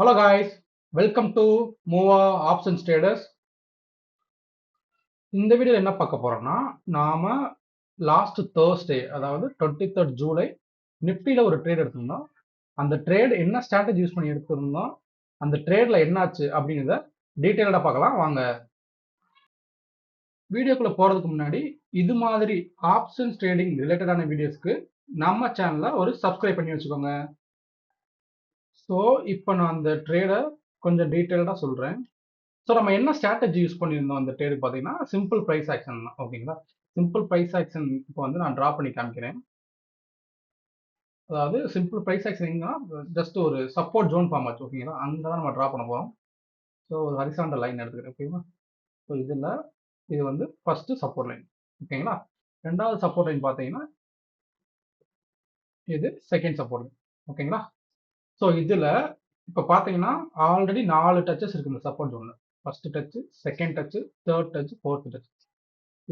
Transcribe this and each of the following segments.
Hello guys, welcome to Muva options traders. இந்த வீடியோல என்ன பார்க்க போறோம்னா, நாம லாஸ்ட் தேர்ஸ்டே அதாவது 23rd ஜூலை நிஃப்டில ஒரு ட்ரேட் எடுத்திருந்தோம். அந்த ட்ரேட் என்ன ஸ்ட்ராட்டஜி யூஸ் பண்ணி எடுத்திருந்தோம், அந்த ட்ரேட்ல என்னாச்சு அப்படிங்கிறத டீட்டெயில்டா பார்க்கலாம் வாங்க. வீடியோக்குள்ள போறதுக்கு முன்னாடி இது மாதிரி ஆப்ஷன்ஸ் ட்ரேடிங் ரிலேட்டடான வீடியோஸ்க்கு நம்ம சேனலை ஒரு சப்ஸ்கிரைப் பண்ணி வச்சுக்கோங்க. ஸோ இப்போ நான் அந்த ட்ரேடை கொஞ்சம் டீட்டெயில்டா சொல்றேன். ஸோ நம்ம என்ன ஸ்ட்ராட்டஜி யூஸ் பண்ணியிருந்தோம் அந்த ட்ரேடு பார்த்தீங்கன்னா சிம்பிள் ப்ரைஸ் ஆக்ஷன் தான். ஓகேங்களா, சிம்பிள் ப்ரைஸ் ஆக்ஷன் இப்போ வந்து நான் ட்ரா பண்ணி காமிக்கிறேன். அதாவது சிம்பிள் ப்ரைஸ் ஆக்ஷன்னா ஜஸ்ட் ஒரு சப்போர்ட் ஜோன் ஃபார்ம் ஆச்சு. ஓகேங்களா, அங்கே தான் நம்ம ட்ரா பண்ண போகிறோம். ஸோ ஒரு ஹரிசாண்டல் லைன் எடுத்துக்கிறேன். ஓகேங்களா, ஸோ இதில் இது வந்து ஃபர்ஸ்ட் சப்போர்ட் லைன். ஓகேங்களா, ரெண்டாவது சப்போர்ட் லைன் பார்த்தீங்கன்னா இது செகண்ட் சப்போர்ட் லைன். ஓகேங்களா, ஸோ இதில் இப்போ பார்த்தீங்கன்னா ஆல்ரெடி 4 டச்சஸ் இருக்கு இந்த சப்போர்ட் ஜோனில். First touch, second touch, third touch, fourth touch.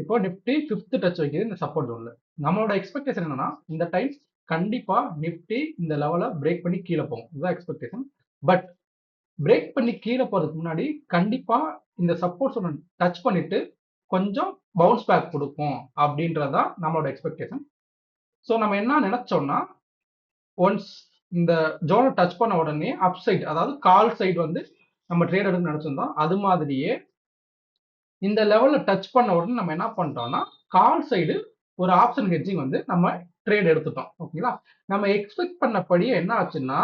இப்போ நிப்டி 5th டச் வைக்குது இந்த சப்போர்ட் ஜோன்ல. நம்மளோட எக்ஸ்பெக்டேஷன் என்னன்னா இந்த டைம் கண்டிப்பா நிப்டி இந்த லெவலை பிரேக் பண்ணி கீழே போகும், இதுதான் எக்ஸ்பெக்டேஷன். பட் பிரேக் பண்ணி கீழே போறதுக்கு முன்னாடி கண்டிப்பா இந்த சப்போர்ட் ஜோன் டச் பண்ணிட்டு கொஞ்சம் பவுன்ஸ் பேக் கொடுக்கும் அப்படின்றதான் நம்மளோட எக்ஸ்பெக்டேஷன். ஸோ நம்ம என்ன நினைச்சோம்னா, ஒன்ஸ் இந்த ஜோனை டச் பண்ண உடனே அப் சைடு அதாவது கால் சைடு வந்து நம்ம ட்ரேட் எடுக்க நினைச்சிருந்தோம். அது மாதிரியே இந்த லெவல்ல டச் பண்ண உடனே நம்ம என்ன பண்ணிட்டோம்னா கால் சைடு ஒரு ஆப்ஷன் ஹெட்ஜிங் வந்து நம்ம ட்ரேட் எடுத்துட்டோம். ஓகேங்களா, நம்ம எக்ஸ்பெக்ட் பண்ணபடி என்ன ஆச்சுன்னா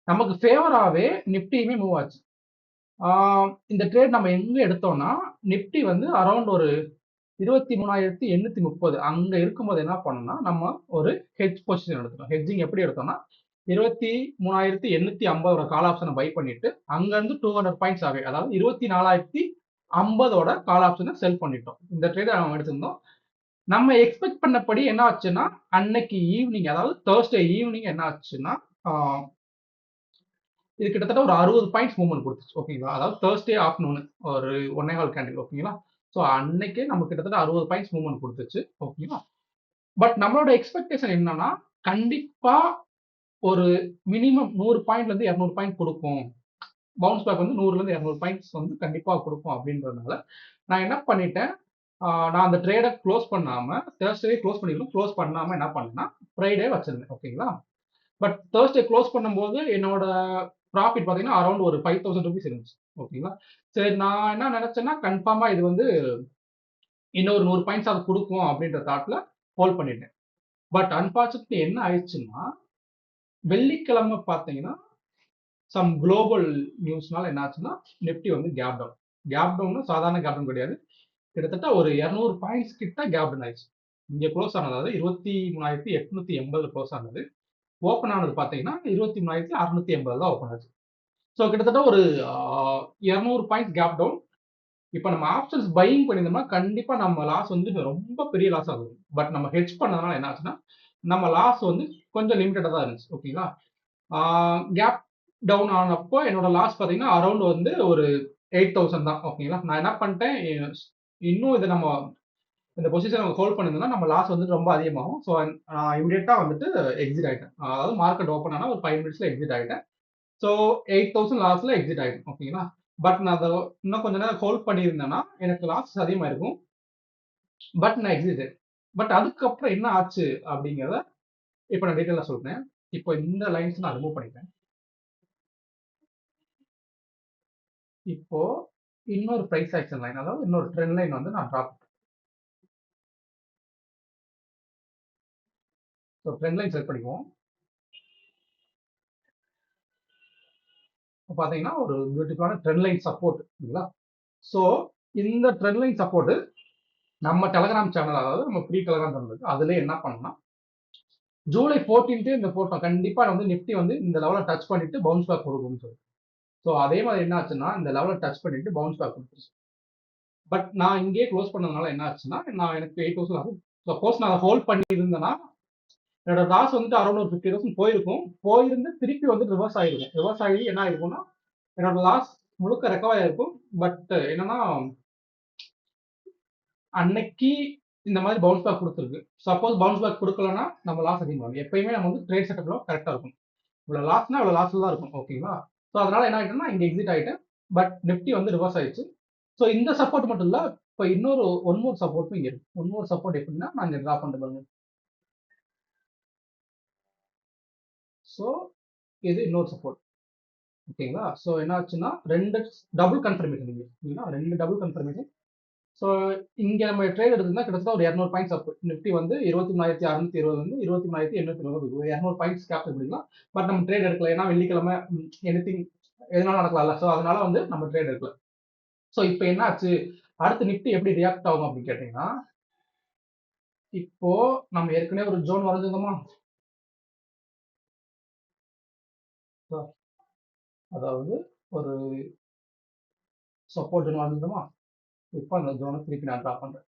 நமக்கு ஃபேவராகவே நிப்டியுமே மூவ் ஆச்சு. இந்த ட்ரேட் நம்ம எங்க எடுத்தோம்னா நிப்டி வந்து அரௌண்ட் ஒரு 23,830 அங்க இருக்கும்போது என்ன பண்ணோம்னா நம்ம ஒரு ஹெட்ஜ் பொசிஷன் எடுத்துட்டோம். ஹெட்ஜிங் எப்படி எடுத்தோம்னா 23,850 கால் ஆப்ஷனை பை பண்ணிட்டு அங்க இருந்து 200 பாயிண்ட்ஸ் ஆகவே அதாவது 24,050 கால் ஆப்ஷனை செல் பண்ணிட்டோம். இந்த ட்ரேட் நம்ம எடுத்திருந்தோம். நம்ம எக்ஸ்பெக்ட் பண்ணபடி என்ன ஆச்சுன்னா அன்னைக்கு ஈவினிங் அதாவது தேர்ஸ்டே ஈவினிங் என்ன ஆச்சுன்னா இது கிட்டத்தட்ட ஒரு 60 பாயிண்ட்ஸ் மூவ்மெண்ட் கொடுத்துச்சு. ஓகேங்களா, அதாவது தேர்ஸ்டே ஆஃப்டர்நூன் ஒரு 1.25 கேண்டில். ஓகேங்களா, ஸோ அன்னைக்கே நமக்கு கிட்டத்தட்ட 60 பாயிண்ட்ஸ் மூவ்மெண்ட் கொடுத்துச்சு. ஓகேங்களா, பட் நம்மளோட எக்ஸ்பெக்டேஷன் என்னன்னா கண்டிப்பா ஒரு மினிமம் 100 பாயிண்ட்ல இருந்து 200 பாயிண்ட் கொடுக்கும், பவுன்ஸ் பேக் வந்து 100ல இருந்து 200 பாயிண்ட்ஸ் வந்து கண்டிப்பா கொடுக்கும் அப்படின்றதுனால நான் என்ன பண்ணிட்டேன், நான் அந்த ட்ரேடை க்ளோஸ் பண்ணாம தேர்ஸ்டே க்ளோஸ் பண்ணிருக்கோம், க்ளோஸ் பண்ணாம என்ன பண்ணேன்னா ஃப்ரைடே வச்சிருந்தேன். ஓகேங்களா, பட் தேர்ஸ்டே க்ளோஸ் பண்ணும்போது என்னோட ப்ராஃபிட் பார்த்தீங்கன்னா அரௌண்ட் ஒரு 5,000 ருபீஸ் இருந்துச்சு. ஓகேங்களா, சரி நான் என்ன நினைச்சேன்னா கன்ஃபார்மா இது வந்து இன்னொரு 100 பாயிண்ட்ஸ் அது கொடுக்கும் அப்படின்ற தாட்ல ஹோல்ட் பண்ணிட்டேன். பட் அன்பார்ச்சுனேட்லி என்ன ஆயிடுச்சுன்னா வெள்ளிக்கிழமை பார்த்தீங்கன்னா சம் குளோபல் நியூஸ்னால என்ன ஆச்சுன்னா நிப்டி வந்து கேப் டவுன். கேப் டவுன் சாதாரண கேப் டவுன் கிடையாது, கிட்டத்தட்ட ஒரு 200 பாயிண்ட்ஸ் கிட்ட கேப் டவுன் ஆயிடுச்சு. இங்க க்ளோஸ் ஆனது அதாவது 23,880 க்ளோஸ் ஆனது. ஓப்பன் ஆனது பார்த்தீங்கன்னா 23,680 தான் ஓப்பன் ஆச்சு. ஸோ கிட்டத்தட்ட ஒரு 200 பாயிண்ட்ஸ் கேப் டவுன். இப்போ நம்ம ஆப்ஷன்ஸ் பையிங் பண்ணியிருந்தோம்னா கண்டிப்பா நம்ம லாஸ் வந்து ரொம்ப பெரிய லாஸ் ஆகும். பட் நம்ம ஹெட்ஜ் பண்ணதுனால என்ன ஆச்சுன்னா நம்ம லாஸ் வந்து கொஞ்சம் லிமிட்டடாக தான் இருந்துச்சு. ஓகேங்களா, கேப் டவுன் ஆனப்போ என்னோட லாஸ் பார்த்தீங்கன்னா அரௌண்ட் வந்து ஒரு 8,000 தான். ஓகேங்களா, நான் என்ன பண்ணிட்டேன், இன்னும் இதை நம்ம இந்த பொசிஷன் ஹோல்ட் பண்ணிருந்தோம்னா நம்ம லாஸ் வந்து ரொம்ப அதிகமாகும். ஸோ நான் இமீடியட்டா வந்துட்டு எக்ஸிட் ஆயிட்டேன். அதாவது மார்க்கெட் ஓப்பன் ஆனா ஒரு 5 மினிட்ஸ்ல எக்ஸிட் ஆயிட்டேன். ஸோ 8,000 லாஸ்ல எக்ஸிட் ஆயிடும். ஓகேங்களா, பட் நான் அதை இன்னும் கொஞ்ச நேரம் ஹோல்ட் பண்ணியிருந்தேன்னா எனக்கு லாஸ் அதிகமாக இருக்கும். பட் நான் எக்ஸிட். பட் அதுக்கப்புறம் என்ன ஆச்சு அப்படிங்கிறத இப்போ நான் டீட்டெயிலாக சொல்றேன். இப்போ இந்த லைன்ஸ் நான் ரிமூவ் பண்ணிட்டேன். இப்போ இன்னொரு பிரைஸ் ஆக்ஷன் லைன் அதாவது இன்னொரு ட்ரெண்ட் லைன் வந்து நான் drop. So trend line set பண்ணிக்குவோம். இப்போ பார்த்தீங்கன்னா ஒரு பியூட்டிஃபுல்லான ட்ரெண்ட் லைன் சப்போர்ட் இல்லைங்களா. ஸோ இந்த ட்ரெண்ட் லைன் சப்போர்ட் நம்ம டெலகிராம் சேனல் அதாவது நம்ம ஃப்ரீ டெலகிராம் சேனல் இருக்கு அதுல என்ன பண்ணலாம், ஜூலை 14 இந்த போட்டோம் கண்டிப்பா வந்து நிப்டி வந்து இந்த லெவலை டச் பண்ணிட்டு பவுன்ஸ் பேக் கொடுக்கும்னு சொல்லி. ஸோ அதே மாதிரி என்ன ஆச்சுன்னா இந்த லெவலை டச் பண்ணிட்டு பவுன்ஸ் பேக் கொடுத்துருச்சு. பட் நான் இங்கேயே க்ளோஸ் பண்ணதுனால என்ன ஆச்சுன்னா நான் எனக்கு 8,000 ஆகும். சப்போஸ் நான் ஹோல்ட் பண்ணியிருந்தேன்னா என்னோட லாஸ் வந்துட்டு அரௌண்ட் ஒரு 50,000 போயிருக்கும். போயிருந்து திருப்பி வந்து ரிவர்ஸ் ஆயிருக்கும். ரிவர்ஸ் ஆகி என்ன ஆயிருக்கும்னா என்னோட லாஸ் முழுக்க ரெக்கவர் ஆயிருக்கும். பட் என்னன்னா அன்னைக்கு இந்த மாதிரி பவுன்ஸ் பேக் கொடுத்துருக்கு. சப்போஸ் பவுன்ஸ் பேக் கொடுக்கலன்னா நம்ம லாஸ் அதிகமாகும். எப்பயுமே நம்ம வந்து ட்ரேட் செட்டப்ல கரெக்டா இருக்கும். இவ்வளவு லாஸ்னா இவ்வளவு லாஸ்ல தான் இருக்கும். ஓகேங்களா, ஸோ அதனால என்ன ஆயிட்டேன்னா இங்க எக்ஸிட் ஆயிட்டேன். பட் நிஃப்டி வந்து ரிவர்ஸ் ஆயிடுச்சு. ஸோ இந்த சப்போர்ட் மட்டும் இல்ல, இப்போ இன்னொரு ஒன் மோர் சப்போர்ட்டும் இங்க இருக்கு. ஒன் மோர் சப்போர்ட் எப்படின்னா நான் இங்க டிரா பண்ணிட்டு பாருங்க. ஸோ இது இன்னொரு சப்போர்ட். ஓகேங்களா? ஸோ என்ன ஆச்சுன்னா ரெண்டு டபுள் கன்ஃபர்மேஷன் இங்க. ஓகேங்களா? ரெண்டு டபுள் கன்ஃபர்மேஷன். ஸோ இங்க நம்ம ட்ரேட் எடுத்தோம்னா கிட்டத்தட்ட ஒரு 200 பாயிண்ட்ஸ் அப். நிஃப்டி வந்து 23,620 வந்து 23,820 200 பாயிண்ட்ஸ் கேப்சர் பண்ணிக்கலாம். பட் நம்ம ட்ரேட் எடுக்கல. ஏன்னா வெள்ளிக்கிழமை எனிதிங் எதனால நடக்கலாம்ல. ஸோ அதனால வந்து நம்ம ட்ரேட் எடுக்கல. ஸோ இப்போ என்ன ஆச்சு? அடுத்து நிஃப்டி எப்படி ரியாக்ட் ஆகும் அப்படின்னு கேட்டீங்கன்னா, இப்போ நம்ம ஏற்கனவே ஒரு ஜோன் வரைஞ்சிருந்தோமா? அதாவது ஒரு சப்போர்ட் ஜோன் வரைஞ்சிருந்தோமா? இப்போ அந்த ஜோனை திருப்பி நான் ட்ரா பண்றேன்.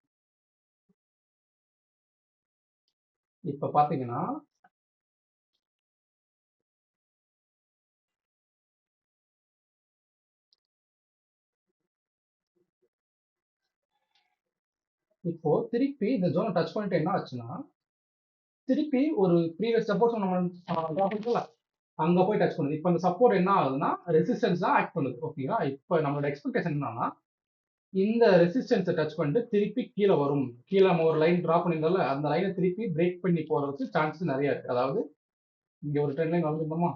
இப்போ பாத்தீங்கன்னா இப்போ திருப்பி இந்த ஜோனை டச் பண்ணிட்டு என்ன ஆச்சுன்னா, திருப்பி ஒரு ப்ரீவியஸ் சப்போர்ட் நம்ம ட்ரா பண்ணிட்டோம்ல, அங்க போய் டச் பண்ணுது. இப்போ அந்த சப்போர்ட் என்ன ஆகுதுன்னா ரெசிஸ்டன்ஸ் தான் ஆக்ட் பண்ணுது. ஓகேங்களா? இப்போ நம்மளோட எக்ஸ்பெக்டேஷன் என்னன்னா, இந்த ரெசிஸ்டன்ஸை டச் பண்ணிட்டு திருப்பி கீழே வரும். கீழே நம்ம ஒரு லைன் ட்ரா பண்ணியிருந்தோம்ல, அந்த லைனை திருப்பி பிரேக் பண்ணி போறதுக்கு சான்சஸ் நிறைய இருக்கு. அதாவது இங்க ஒரு ட்ரெண்ட் லைன் வந்திருந்தோமா?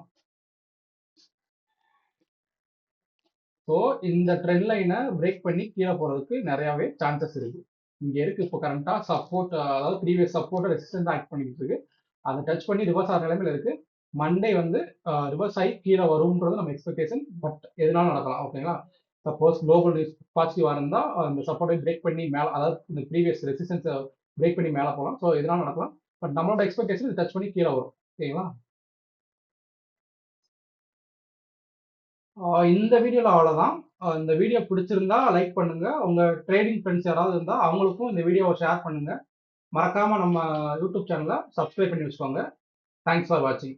ஸோ இந்த ட்ரெண்ட் லைனை பிரேக் பண்ணி கீழே போறதுக்கு நிறையவே சான்சஸ் இருக்கு. இங்க இருக்கு இப்போ கரண்டா சப்போர்ட், அதாவது ப்ரீவியஸ் சப்போர்ட் ரெசிஸ்டன்ஸ் ஆக்ட் பண்ணிட்டு இருக்கு. அதை டச் பண்ணி ரிவர்ஸ் ஆகிற நிலைமையில இருக்கு. மண்டே வந்து ரிவர்ஸ் ஆகி கீழே வரும்ன்றது நம்ம எக்ஸ்பெக்டேஷன். பட் எதனாலும் நடக்கலாம். ஓகேங்களா? சப்போஸ் குளோபல் நியூஸ் பாசிட்டிவா இருந்தா அந்த சப்போர்ட்டை பிரேக் பண்ணி மேல, அதாவது இந்த ப்ரீவியஸ் ரெசிஸ்டன்ஸை பிரேக் பண்ணி மேலே போகலாம். ஸோ எதனாலும் நடக்கலாம். பட் நம்மளோட எக்ஸ்பெக்டேஷன் டச் பண்ணி கீழே வரும். ஓகேங்களா? இந்த வீடியோல அவ்வளவுதான். இந்த வீடியோ பிடிச்சிருந்தா லைக் பண்ணுங்க. உங்க ட்ரேடிங் ஃப்ரெண்ட்ஸ் யாராவது இருந்தா அவங்களுக்கும் இந்த வீடியோவை ஷேர் பண்ணுங்க. மறக்காம நம்ம யூடியூப் சேனலை சப்ஸ்கிரைப் பண்ணி வச்சுக்கோங்க. தேங்க்ஸ் ஃபார் வாட்சிங்.